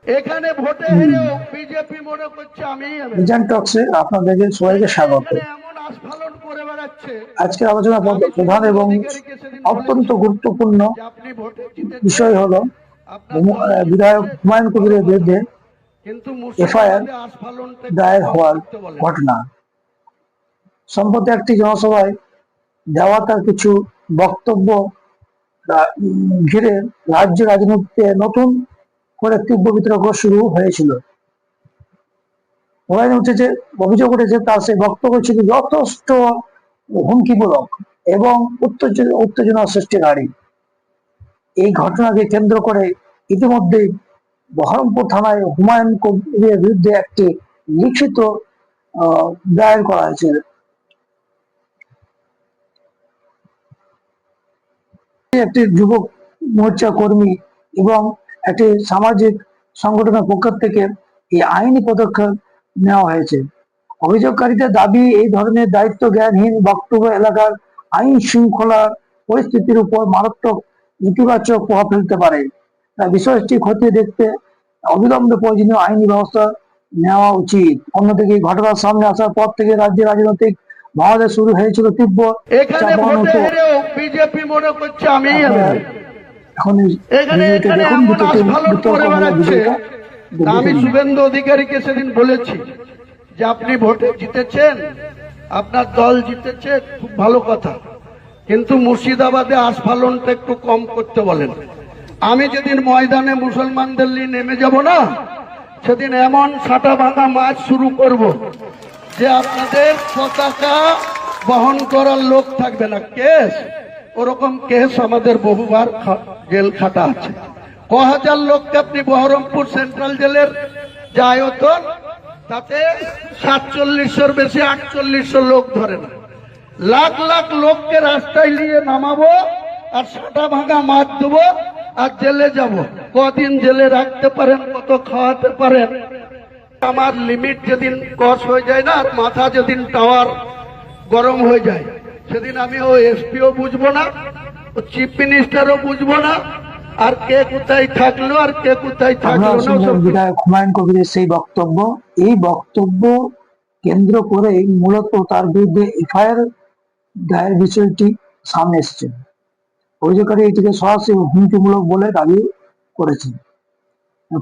এখানে ভোটে হেরেও বিজেপি মনে করছে আমি ভিশন টক্সে আপনাদেরকে সবাইকে স্বাগত। এমন আস্ফালন করে বেড়াচ্ছে। আজকের আলোচনা প্রধান এবং অত্যন্ত গুরুত্বপূর্ণ আপনি ভোটে জিতেছেন, বিষয় হলো বিধায়ক হুমায়ুন কবিরের বিরুদ্ধে কিন্তু এফআইআর দায়ের হওয়ার ঘটনা। সম্প্রতি একটি জনসভায় দেওয়া তার কিছু বক্তব্য ঘিরে রাজ্য রাজনীতিতে নতুন করে তীব্র বিতর্ক শুরু হয়েছিল। অভিযোগ উঠেছে তার সেই বক্তব্য ছিল যথেষ্ট হুমকিমূলক এবং উত্তেজনা সৃষ্টিকারী। এই ঘটনাকে কেন্দ্র করে ইতিমধ্যে বহরমপুর থানায় হুমায়ুন কবিরের বিরুদ্ধে একটি লিখিত দায়ের করা হয়েছে। একটি যুবক মোর্চা কর্মী এবং একটি সামাজিক সংগঠনের পক্ষ থেকে এই আইনি পদক্ষেপ নেওয়া হয়েছে। অভিযোগকারীদের দাবি, এই ধরনের দায়িত্ব জ্ঞানহীন বক্তব্য এলাকার আইন শৃঙ্খলা পরিস্থিতির উপর মারাত্মক ইতিবাচক প্রভাব ফেলতে পারে। বিষয়টি খতিয়ে দেখতে অবিলম্বে প্রয়োজনীয় আইনি ব্যবস্থা নেওয়া উচিত। অন্যদিকে ঘটনার সামনে আসার পর থেকে রাজ্যে রাজনৈতিক মহলে শুরু হয়েছিল তীব্র বিজেপি মনে করছে আমি আমি শুভেন্দু অধিকারীকে সেদিন বলেছি যে আপনি ভোটে জিতেছেন, আপনার দল জিতেছে, খুব ভালো কথা, কিন্তু মুর্শিদাবাদে আস্ফালনটা একটু কম করতে বলেন। আমি যেদিন ময়দানে মুসলমানদের নিয়ে নেমে যাব না, সেদিন এমন সাটা ভাঙা মাছ শুরু করব যে আপনাদের পতাকা বহন করার লোক থাকবে না। কেস ওরকম কেস আমাদের বহুবার জেল খাটা আছে। ক হাজার লোককে আপনি বহরমপুর সেন্ট্রাল জেলের যে আয়তন, তাতে 4700-র বেশি 4800 লোক ধরে না। লাখ লাখ লোককে রাস্তায় নিয়ে নামাবো আর সাটা ভাঙা মাছ দেবো আর জেলে যাব। কদিন জেলে রাখতে পারেন, কত খাওয়াতে পারেন। আমার লিমিট যেদিন ক্রস হয়ে যায় না, আর মাথা যেদিন টাওয়ার গরম হয়ে যায়, সেদিন আমি ও এসপিও বুঝবো না, ও চিফ মিনিস্টারও বুঝবো না, আর কে কোথায় থাকলো আর কে কোথায় থাকলো না। বিধায়ক হুমায়ুন কবিরের সেই বক্তব্য, এই বক্তব্য কেন্দ্র করে মূলত তার বিরুদ্ধে এফআইআর দায়ের বিষয়টি সামনে এসেছে। অভিযোগকারী এটিকে সরাসরি হুমকিমূলক বলে দাবি করেছেন।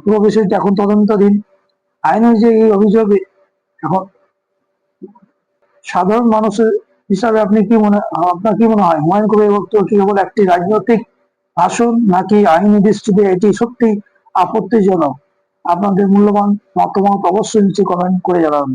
পুরো বিষয়টি এখন তদন্তাধীন। আইন অনুযায়ী এই অভিযোগে এখন সাধারণ মানুষের হিসাবে আপনার কি মনে হয় হুমায়ুন কবিরের বক্তব্য কি কেবল একটি রাজনৈতিক ভাষণ, নাকি আইনি দৃষ্টিতে এটি সত্যি আপত্তিজনক? আপনাদের মূল্যবান মতামত অবশ্যই নিচে কমেন্ট করে জানাবেন।